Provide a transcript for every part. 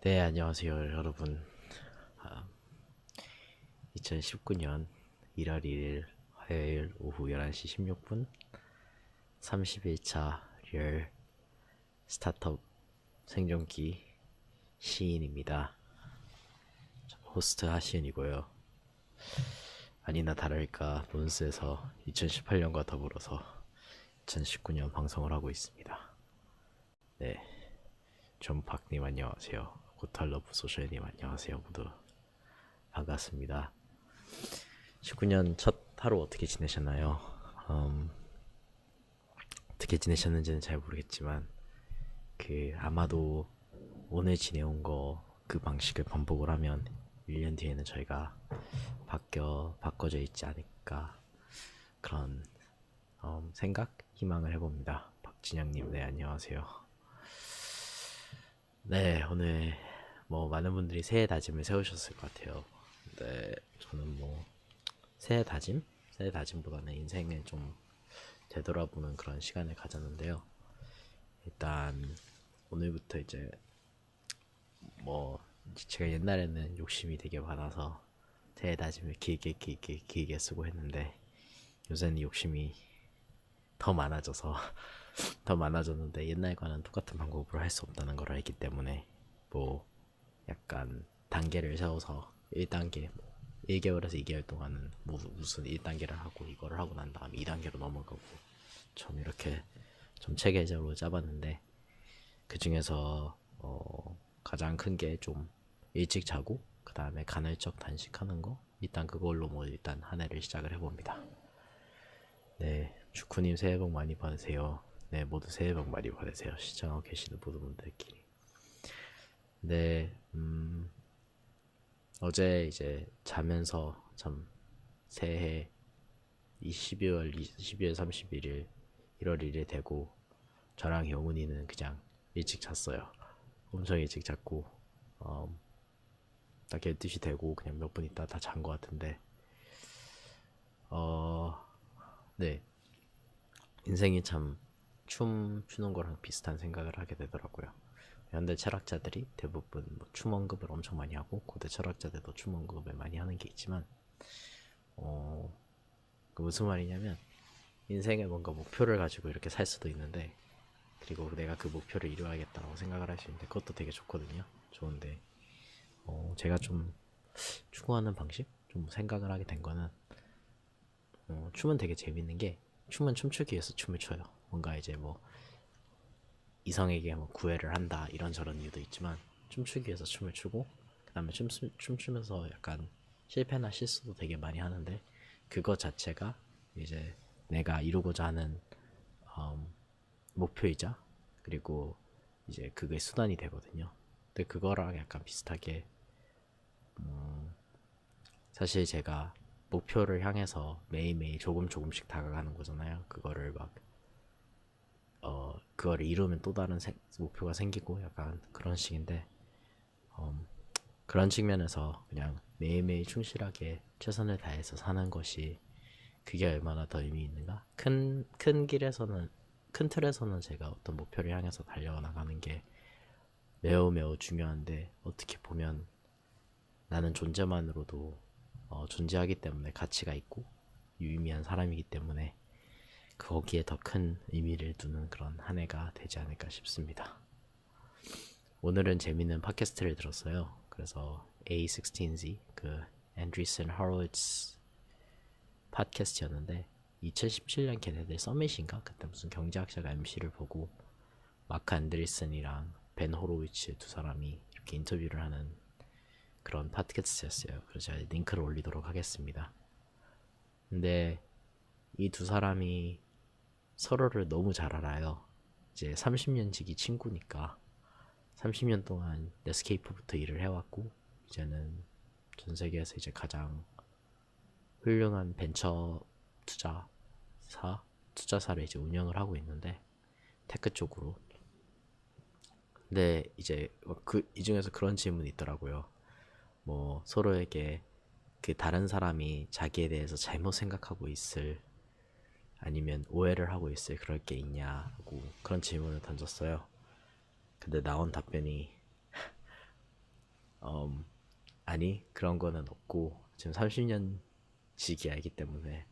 네, 안녕하세요, 여러분. 아, 2019년 1월 1일 화요일 오후 11시 16분 31차 리얼 스타트업 생존기 시인입니다. 호스트 하시은이고요. 아니나 다를까 논스에서 2018년과 더불어서 2019년 방송을 하고 있습니다. 네, 존박님 안녕하세요. 고탈러브 소셜님 안녕하세요. 모두 반갑습니다. 19년 첫 하루 어떻게 지내셨나요? 음, 어떻게 지내셨는지는 잘 모르겠지만 아마도 오늘 지내온 거 그 방식을 반복을 하면 1년 뒤에는 저희가 바꿔져 있지 않을까 그런 생각, 희망을 해봅니다. 박진영님, 네 안녕하세요. 네, 오늘 뭐 많은 분들이 새해 다짐을 세우셨을 것 같아요. 네, 저는 뭐 새해 다짐보다는 인생을 좀 되돌아보는 그런 시간을 가졌는데요. 일단 오늘부터 이제 뭐 제가 옛날에는 욕심이 되게 많아서 새해 다짐을 길게 쓰고 했는데 요새는 욕심이 더 많아져서 더 많아졌는데 옛날과는 똑같은 방법으로 할 수 없다는 걸 알기 때문에 뭐 약간 단계를 세워서 1단계 1개월에서 2개월 동안은 무슨 1단계를 하고 이거를 하고 난 다음에 2단계로 넘어가고 좀 이렇게 좀 체계적으로 짜봤는데 그 중에서 가장 큰 게 좀 일찍 자고 그 다음에 간헐적 단식하는 거 일단 그걸로 뭐 일단 한 해를 시작을 해봅니다. 네, 주쿠님 새해 복 많이 받으세요. 네, 모두 새해 복 많이 받으세요. 시청하고 계시는 모든 분들끼리. 네, 어제 이제 자면서 참 새해 12월 31일 1월 1일 되고 저랑 영훈이는 그냥 일찍 잤어요. 엄청 일찍 잤고 딱 12시 되고 그냥 몇 분 있다 다 잔 것 같은데 어, 네. 인생이 참 춤추는 거랑 비슷한 생각을 하게 되더라고요. 현대 철학자들이 대부분 뭐춤 언급을 엄청 많이 하고 고대 철학자들도 춤 언급을 많이 하는 게 있지만 그 무슨 말이냐면 인생에 뭔가 목표를 가지고 이렇게 살 수도 있는데 그리고 내가 그 목표를 이루어야겠다고 생각을 할 수 있는데 그것도 되게 좋거든요. 좋은데 제가 좀 추구하는 방식, 좀 생각을 하게 된 거는 춤은 되게 재밌는 게 춤은 춤추기 위해서 춤을 춰요. 뭔가 이제 뭐 이성에게 뭐 구애를 한다 이런저런 이유도 있지만 춤추기 위해서 춤을 추고 그 다음에 춤추면서 약간 실패나 실수도 되게 많이 하는데 그거 자체가 이제 내가 이루고자 하는 목표이자 그리고 이제 그게 수단이 되거든요. 근데 그거랑 약간 비슷하게 사실 제가 목표를 향해서 매일매일 조금씩 다가가는 거잖아요. 그거를 이루면 또 다른 목표가 생기고 약간 그런 식인데 그런 측면에서 그냥 매일매일 충실하게 최선을 다해서 사는 것이 그게 얼마나 더 의미 있는가? 큰 길에서는 큰 틀에서는 제가 어떤 목표를 향해서 달려나가는 게 매우 중요한데 어떻게 보면 나는 존재만으로도 존재하기 때문에 가치가 있고 유의미한 사람이기 때문에 거기에 더 큰 의미를 두는 그런 한 해가 되지 않을까 싶습니다. 오늘은 재밌는 팟캐스트를 들었어요. 그래서 A16Z 그 앤드리슨 하로위츠 팟캐스트였는데 2017년 걔네들 서밋인가 그때 무슨 경제학자가 MC를 보고 마크 앤드리슨이랑 벤 호로위츠 두 사람이 이렇게 인터뷰를 하는 그런 팟캐스트였어요. 그래서 제가 링크를 올리도록 하겠습니다. 근데 이 두 사람이 서로를 너무 잘 알아요. 이제 30년 지기 친구니까 30년 동안 넷스케이프부터 일을 해왔고 이제는 전 세계에서 이제 가장 훌륭한 벤처 투자사를 이제 운영을 하고 있는데 테크 쪽으로. 근데 이제 이 중에서 그런 질문이 있더라고요. 뭐 서로에게 그 다른 사람이 자기에 대해서 잘못 생각하고 있을 아니면 오해를 하고 있을 그럴 게 있냐고 그런 질문을 던졌어요. 근데 나온 답변이 아니 그런 거는 없고 지금 30년지기 알기 때문에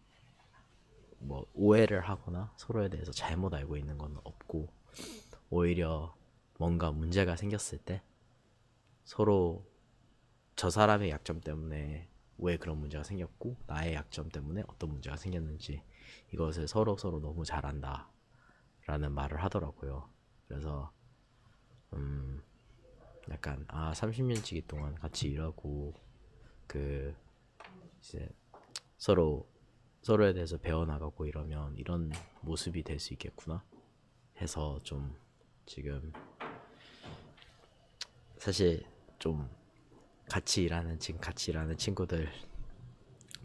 뭐 오해를 하거나 서로에 대해서 잘못 알고 있는 건 없고 오히려 뭔가 문제가 생겼을 때 서로 저 사람의 약점 때문에 왜 그런 문제가 생겼고 나의 약점 때문에 어떤 문제가 생겼는지 이것을 서로 너무 잘한다 라는 말을 하더라고요. 그래서 약간 30년지기 동안 같이 일하고 그 이제 서로에 대해서 배워나가고 이러면 이런 모습이 될 수 있겠구나 해서 좀 지금 사실 좀 지금 같이 일하는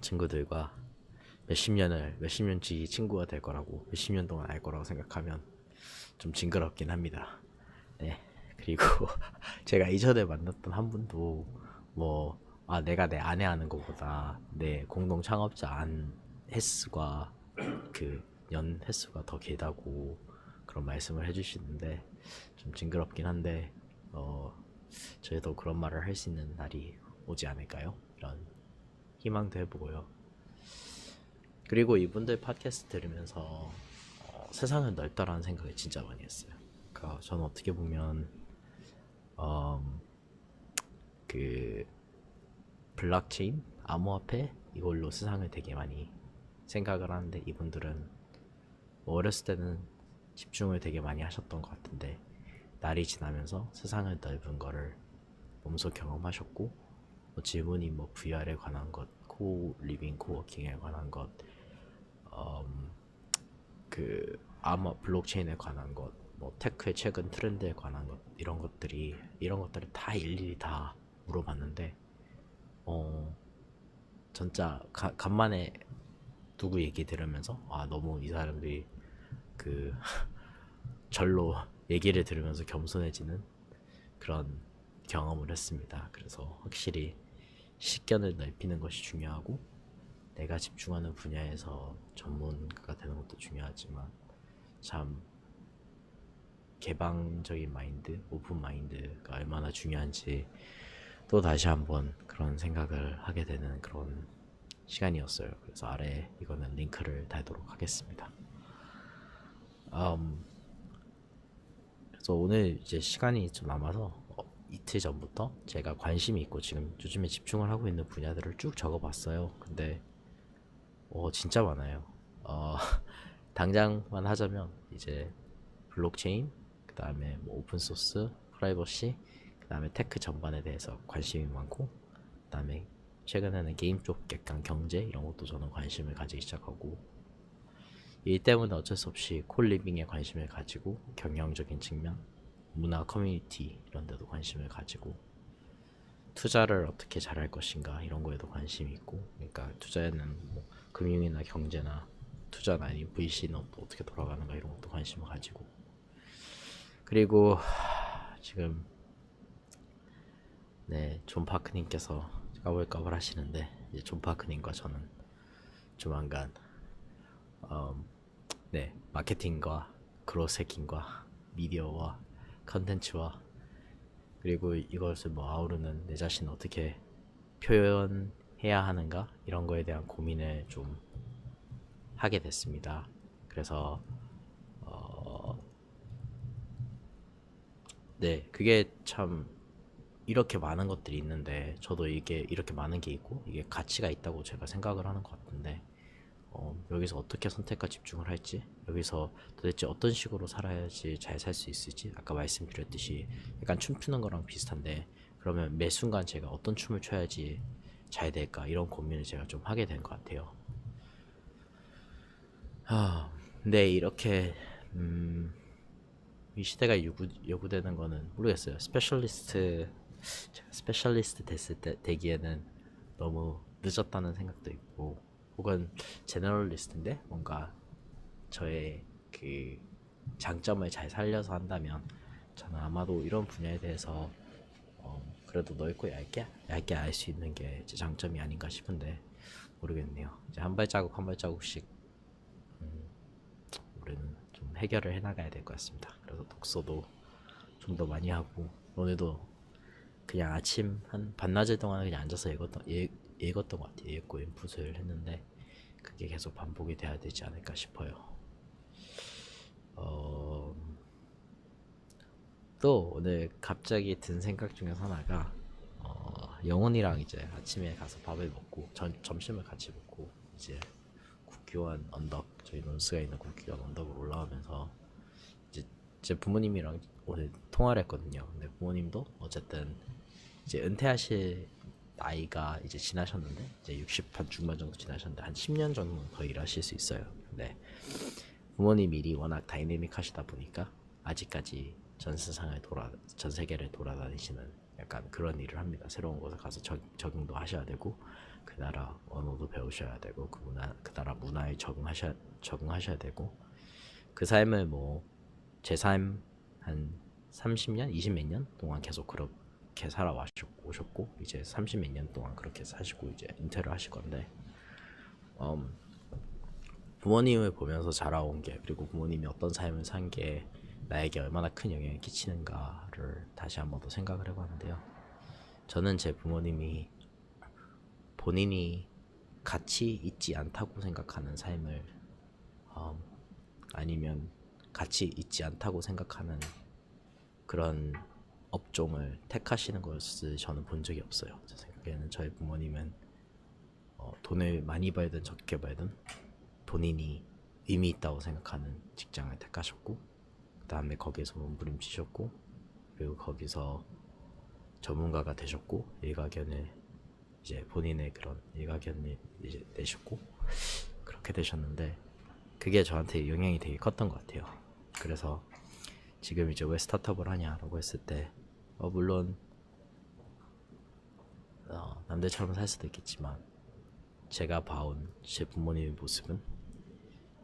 친구들과 몇십 년지 친구가 될 거라고 몇십 년 동안 알 거라고 생각하면 좀 징그럽긴 합니다. 네. 그리고 제가 이전에 만났던 한 분도 뭐 내가 내 아내 하는 것보다 내 공동 창업자 안 횟수가 그 연 횟수가 더 길다고 그런 말씀을 해주시는데 좀 징그럽긴 한데 저희도 그런 말을 할 수 있는 날이 오지 않을까요? 이런 희망도 해보고요. 그리고 이분들 팟캐스트 들으면서 세상은 넓다라는 생각을 진짜 많이 했어요. 그러니까 저는 어떻게 보면 그 블록체인, 암호화폐 이걸로 세상을 되게 많이 생각을 하는데 이분들은 뭐 어렸을 때는 집중을 되게 많이 하셨던 것 같은데 날이 지나면서 세상을 넓은 거를 몸소 경험하셨고 뭐 질문이 뭐 VR에 관한 것, 리빙 코워킹에 관한 것, 아마 블록체인에 관한 것, 뭐 테크의 최근 트렌드에 관한 것 이런 것들을 다 일일이 다 물어봤는데 진짜 간만에 누구 얘기 들으면서 너무 이 사람들이 그 절로 얘기를 들으면서 겸손해지는 그런 경험을 했습니다. 그래서 확실히 식견을 넓히는 것이 중요하고 내가 집중하는 분야에서 전문가가 되는 것도 중요하지만 참 개방적인 마인드, 오픈 마인드가 얼마나 중요한지 또 다시 한번 그런 생각을 하게 되는 그런 시간이었어요. 그래서 아래에 이거는 링크를 달도록 하겠습니다. 그래서 오늘 이제 시간이 좀 남아서 이틀 전부터 제가 관심이 있고 지금 요즘에 집중을 하고 있는 분야들을 쭉 적어봤어요. 근데 진짜 많아요. 당장만 하자면 이제 블록체인, 그 다음에 뭐 오픈소스, 프라이버시, 그 다음에 테크 전반에 대해서 관심이 많고, 그 다음에 최근에는 게임 쪽 약간 경제 이런 것도 저는 관심을 가지기 시작하고, 일 때문에 어쩔 수 없이 콜리빙에 관심을 가지고 경영적인 측면, 문화 커뮤니티 이런 데도 관심을 가지고 투자를 어떻게 잘할 것인가 이런 거에도 관심이 있고, 그러니까 투자에는 뭐 금융이나 경제나 투자나 아니면 VC는 어떻게 돌아가는가 이런 것도 관심을 가지고, 그리고 지금 존 파크님께서 까불까불 하시는데 이제 존 파크님과 저는 조만간 마케팅과 그로스 해킹과 미디어와 컨텐츠와 그리고 이것을 뭐 아우르는 내 자신을 어떻게 표현해야 하는가 이런 거에 대한 고민을 좀 하게 됐습니다. 그래서 그게 참 이렇게 많은 것들이 있는데 저도 이게 이렇게 많은 게 있고 이게 가치가 있다고 제가 생각을 하는 것 같은데 여기서 어떻게 선택과 집중을 할지, 여기서 도대체 어떤 식으로 살아야지 잘 살 수 있을지, 아까 말씀드렸듯이 약간 춤추는 거랑 비슷한데 그러면 매 순간 제가 어떤 춤을 춰야지 잘 될까 이런 고민을 제가 좀 하게 된 것 같아요. 근데 이렇게 이 시대가 요구되는 거는 모르겠어요. 제가 스페셜리스트 됐을 때 되기에는 너무 늦었다는 생각도 있고, 혹은 제너럴리스트인데 뭔가 저의 그 장점을 잘 살려서 한다면 저는 아마도 이런 분야에 대해서 그래도 넓고 얇게 알 수 있는 게 제 장점이 아닌가 싶은데 모르겠네요. 이제 한 발자국 한 발자국씩 우리는 좀 해결을 해나가야 될 것 같습니다. 그래서 독서도 좀 더 많이 하고, 오늘도 그냥 아침 한 반나절 동안 그냥 앉아서 읽었던 것 같아요. 읽고 인풋을 했는데 그게 계속 반복이 돼야 되지 않을까 싶어요. 어, 또 오늘 갑자기 든 생각 중에서 하나가 영훈이랑 이제 아침에 가서 밥을 먹고 점심을 같이 먹고 이제 국교원 언덕, 저희 논스가 있는 국교원 언덕으로 올라오면서 이제 제 부모님이랑 오늘 통화를 했거든요. 근데 부모님도 어쨌든 이제 은퇴하실 나이가 이제 지나셨는데 이제 60한 중반 정도 지나셨는데 한 10년 정도는 더 일하실 수 있어요. 근데 부모님 일이 워낙 다이내믹하시다 보니까 아직까지 전 세계를 돌아다니시는 약간 그런 일을 합니다. 새로운 곳에 가서 적응도 하셔야 되고 그 나라 언어도 배우셔야 되고 그 나라 문화에 적응하셔야 되고 그 삶을 뭐 제 삶 한 30년, 20 몇 년 동안 계속 그렇게 오셨고 이제 30 몇 년 동안 그렇게 사시고 이제 은퇴를 하실 건데 부모님을 보면서 자라온 게 그리고 부모님이 어떤 삶을 산 게 나에게 얼마나 큰 영향을 끼치는가를 다시 한번 더 생각을 해봤는데요. 저는 제 부모님이 본인이 가치 있지 않다고 생각하는 삶을 아니면 가치 있지 않다고 생각하는 그런 업종을 택하시는 것을 저는 본 적이 없어요. 제 생각에는 저희 부모님은 돈을 많이 벌든 적게 벌든 본인이 의미 있다고 생각하는 직장을 택하셨고 그 다음에 거기에서 몸부림치셨고 그리고 거기서 전문가가 되셨고 일가견을 이제 본인의 그런 일가견을 이제 내셨고 그렇게 되셨는데 그게 저한테 영향이 되게 컸던 것 같아요. 그래서 지금 이제 왜 스타트업을 하냐라고 했을 때 물론 남들처럼 살 수도 있겠지만 제가 봐온 제 부모님의 모습은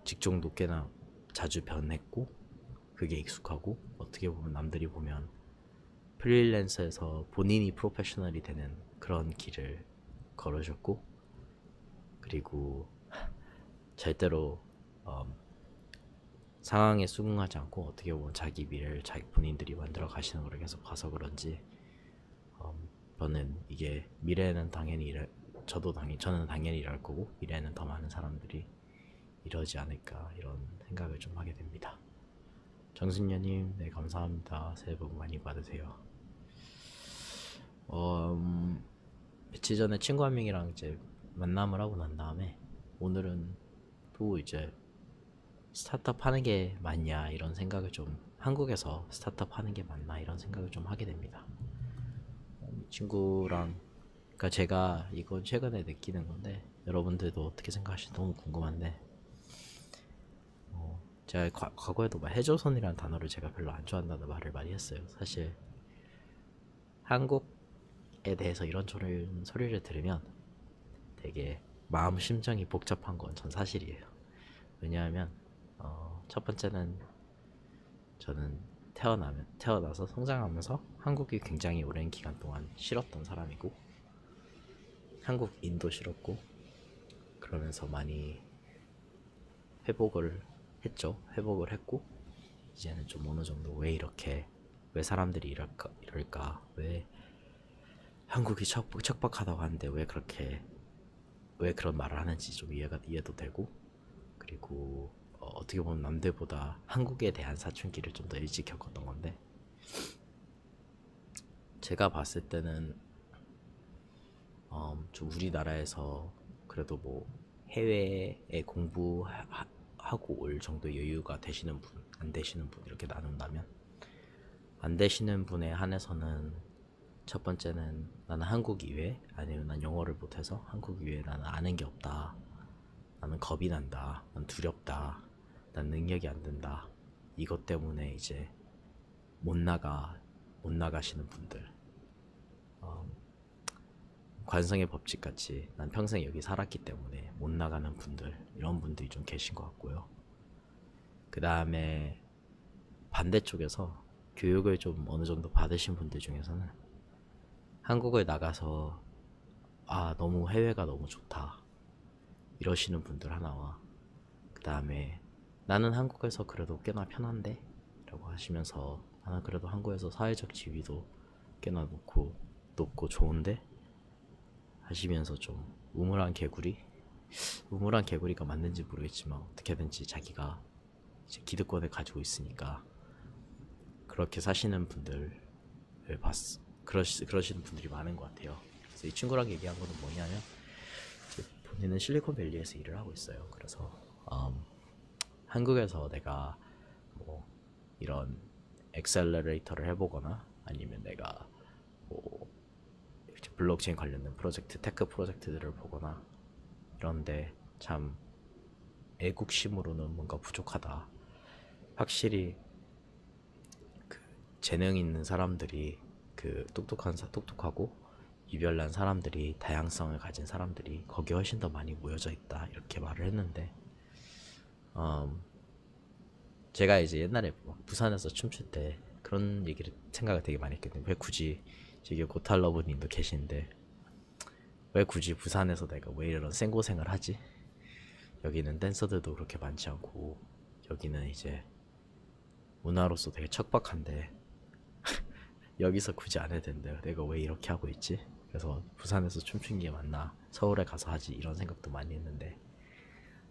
직종도 꽤나 자주 변했고 그게 익숙하고 어떻게 보면 남들이 보면 프리랜서에서 본인이 프로페셔널이 되는 그런 길을 걸으셨고 그리고 절대로 상황에 수긍하지 않고 어떻게 보면 자기 미래를 본인들이 만들어 가시는 걸 계속 봐서 그런지 저는 이게 미래에는 당연히 저는 당연히 이럴 거고 미래에는 더 많은 사람들이 이러지 않을까 이런 생각을 좀 하게 됩니다. 정승녀님, 네 감사합니다. 새해 복 많이 받으세요. 며칠 전에 친구 한 명이랑 이제 만남을 하고 난 다음에 오늘은 또 이제 스타트업 하는 게 맞냐 이런 생각을 좀 한국에서 스타트업 하는 게 맞나 이런 생각을 좀 하게 됩니다. 친구랑 그러니까 제가 이건 최근에 느끼는 건데 여러분들도 어떻게 생각하실지 너무 궁금한데 제가 과거에도 막 해조선이라는 단어를 제가 별로 안 좋아한다는 말을 많이 했어요. 사실 한국에 대해서 이런 소리를 들으면 되게 마음 심정이 복잡한 건 전 사실이에요. 왜냐하면 첫 번째는 저는 태어나서 성장하면서 한국이 굉장히 오랜 기간 동안 싫었던 사람이고 한국인도 싫었고 그러면서 많이 회복을 했죠. 회복을 했고 이제는 좀 어느 정도 왜 사람들이 이럴까 왜 한국이 척박하다고 하는데 왜 그런 말을 하는지 좀 이해도 되고 그리고 어떻게 보면 남들보다 한국에 대한 사춘기를 좀 더 일찍 겪었던 건데 제가 봤을 때는 좀 우리나라에서 그래도 뭐 해외에 공부하고 올 정도 여유가 되시는 분, 안 되시는 분 이렇게 나눈다면 안 되시는 분에 한해서는 첫 번째는 나는 한국 이외 아니면 난 영어를 못해서 한국 이외에 나는 아는 게 없다. 나는 겁이 난다. 난 두렵다. 난 능력이 안 된다. 이것 때문에 이제 못 나가시는 분들. 관성의 법칙 같이 난 평생 여기 살았기 때문에 못 나가는 분들 이런 분들이 좀 계신 것 같고요. 그 다음에 반대쪽에서 교육을 좀 어느 정도 받으신 분들 중에서는 한국을 나가서 너무 해외가 너무 좋다 이러시는 분들 하나와 그 다음에 나는 한국에서 그래도 꽤나 편한데 라고 하시면서 나는 그래도 한국에서 사회적 지위도 꽤나 높고 높고 좋은데 하시면서 좀 우물한 개구리가 맞는지 모르겠지만 어떻게든지 자기가 이제 기득권을 가지고 있으니까 그렇게 사시는 분들을 봤어. 그러시는 분들이 많은 것 같아요. 그래서 이 친구랑 얘기한 거는 뭐냐면 본인은 실리콘밸리에서 일을 하고 있어요. 그래서 한국에서 내가 뭐 이런 엑셀러레이터를 해보거나 아니면 내가 뭐 블록체인 관련된 프로젝트, 테크 프로젝트들을 보거나 이런데 참 애국심으로는 뭔가 부족하다. 확실히 그 재능 있는 사람들이 그 똑똑하고 유별난 사람들이 다양성을 가진 사람들이 거기에 훨씬 더 많이 모여져 있다 이렇게 말을 했는데 제가 이제 옛날에 부산에서 춤출 때 그런 얘기를 생각을 되게 많이 했거든요. 왜 굳이 저기 고탈러브님도 계신데 왜 굳이 부산에서 내가 왜 이런 생고생을 하지? 여기는 댄서들도 그렇게 많지 않고 여기는 이제 문화로서 되게 척박한데 여기서 굳이 안 해도 된대. 내가 왜 이렇게 하고 있지? 그래서 부산에서 춤춘 게 맞나? 서울에 가서 하지 이런 생각도 많이 했는데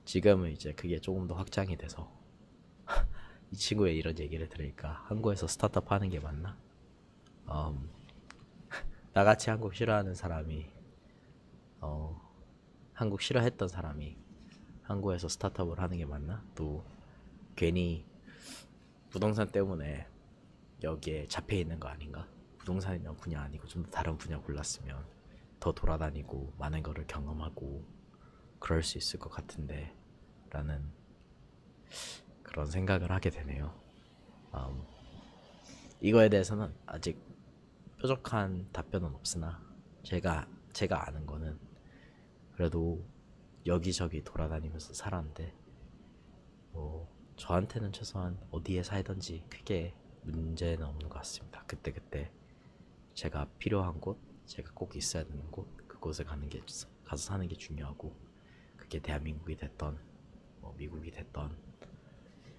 지금은 이제 그게 조금 더 확장이 돼서 이 친구의 이런 얘기를 들으니까 한국에서 스타트업 하는 게 맞나? 나같이 한국 싫어하는 사람이 한국 싫어했던 사람이 한국에서 스타트업을 하는 게 맞나? 또 괜히 부동산 때문에 여기에 잡혀 있는 거 아닌가? 부동산이란 분야 아니고 좀 더 다른 분야 골랐으면 더 돌아다니고 많은 거를 경험하고 그럴 수 있을 것 같은데 라는 그런 생각을 하게 되네요. 이거에 대해서는 아직 뾰족한 답변은 없으나 제가 아는 거는 그래도 여기저기 돌아다니면서 살았는데 뭐 저한테는 최소한 어디에 살든지 크게 문제는 없는 것 같습니다. 그때그때 제가 필요한 곳, 제가 꼭 있어야 되는 곳, 그곳에 가서 사는 게 중요하고 그게 대한민국이 됐던 뭐 미국이 됐던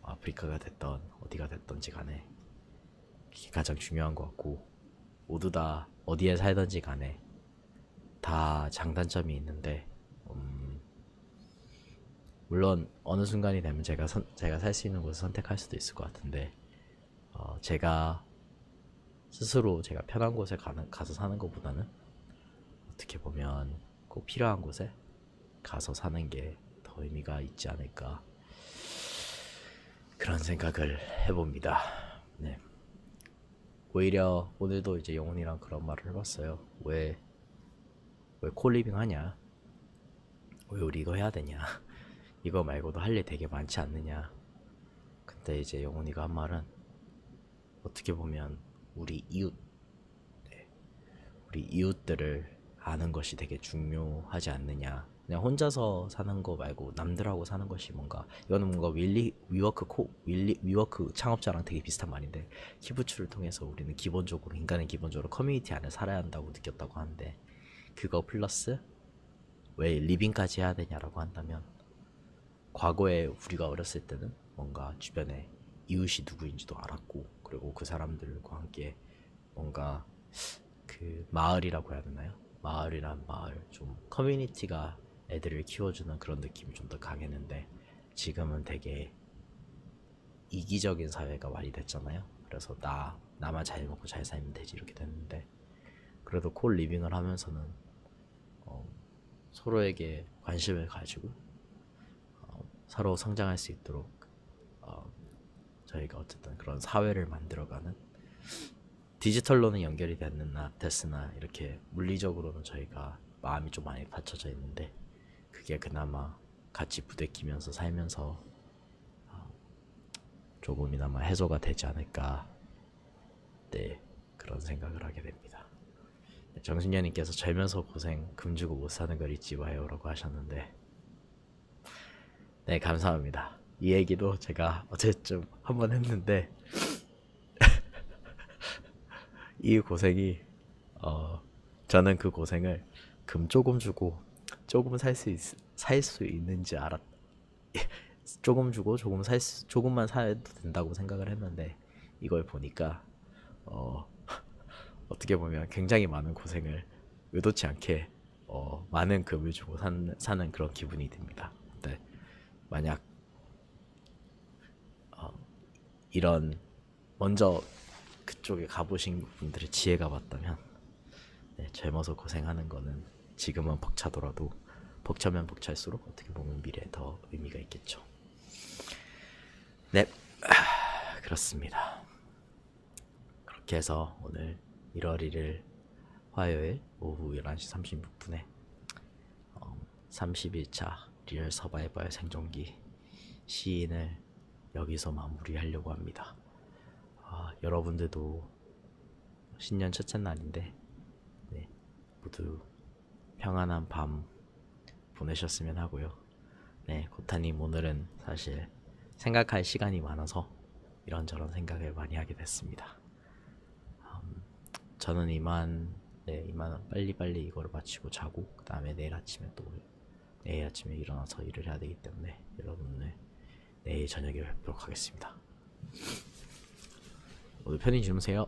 아프리카가 됐던 어디가 됐던지 간에 그게 가장 중요한 것 같고 모두 다 어디에 살든지 간에 다 장단점이 있는데 물론 어느 순간이 되면 제가 살 수 있는 곳을 선택할 수도 있을 것 같은데 제가 스스로 제가 편한 곳에 가서 사는 것보다는 어떻게 보면 꼭 필요한 곳에 가서 사는 게 더 의미가 있지 않을까 그런 생각을 해봅니다. 네. 오히려 오늘도 이제 영훈이랑 그런 말을 해봤어요. 왜 콜리빙 하냐? 왜 우리 이거 해야 되냐? 이거 말고도 할 일 되게 많지 않느냐? 근데 이제 영훈이가 한 말은 어떻게 보면 우리 이웃들을 아는 것이 되게 중요하지 않느냐. 그냥 혼자서 사는 거 말고 남들하고 사는 것이 뭔가 이거는 뭔가 위워크 창업자랑 되게 비슷한 말인데 키부츠를 통해서 우리는 인간은 기본적으로 커뮤니티 안에 살아야 한다고 느꼈다고 하는데 그거 플러스 왜 리빙까지 해야 되냐라고 한다면 과거에 우리가 어렸을 때는 뭔가 주변에 이웃이 누구인지도 알았고 그리고 그 사람들과 함께 뭔가 그 마을이라고 해야 되나요? 마을이란 마을 좀 커뮤니티가 애들을 키워주는 그런 느낌이 좀 더 강했는데 지금은 되게 이기적인 사회가 많이 됐잖아요. 그래서 나만 잘 먹고 잘 살면 되지 이렇게 됐는데 그래도 콜 리빙을 하면서는 서로에게 관심을 가지고 서로 성장할 수 있도록 저희가 어쨌든 그런 사회를 만들어가는 디지털로는 연결이 됐으나 이렇게 물리적으로는 저희가 마음이 좀 많이 받쳐져 있는데 그게 그나마 같이 부대끼면서 살면서 조금이나마 해소가 되지 않을까 네 그런 생각을 하게 됩니다. 네, 정신녀님께서 절면서 고생 금주고 못 사는 걸 잊지 마요 라고 하셨는데 네 감사합니다. 이 얘기도 제가 어제쯤 한번 했는데 이 고생이 저는 그 고생을 금 조금 주고 조금 살 수 있는지 조금 주고 조금만 사도 된다고 생각을 했는데 이걸 보니까 어떻게 보면 굉장히 많은 고생을 의도치 않게 많은 금을 주고 사는 그런 기분이 듭니다. 네, 만약 이런 먼저 그쪽에 가보신 분들의 지혜가 맞다면 네, 젊어서 고생하는 거는 지금은 벅차더라도 벅차면 벅찰수록 어떻게 보면 미래에 더 의미가 있겠죠. 네, 그렇습니다. 그렇게 해서 오늘 1월 1일 화요일 오후 11시 36분에 31차 리얼 서바이벌 생존기 시인을 여기서 마무리하려고 합니다. 여러분들도 신년 첫째 날인데 네, 모두 평안한 밤 보내셨으면 하고요. 네, 고타님 오늘은 사실 생각할 시간이 많아서 이런저런 생각을 많이 하게 됐습니다. 저는 이만 빨리빨리 이거를 마치고 자고 그 다음에 내일 아침에 일어나서 일을 해야 되기 때문에 여러분을 내일 저녁에 뵙도록 하겠습니다. 모두 편히 주무세요.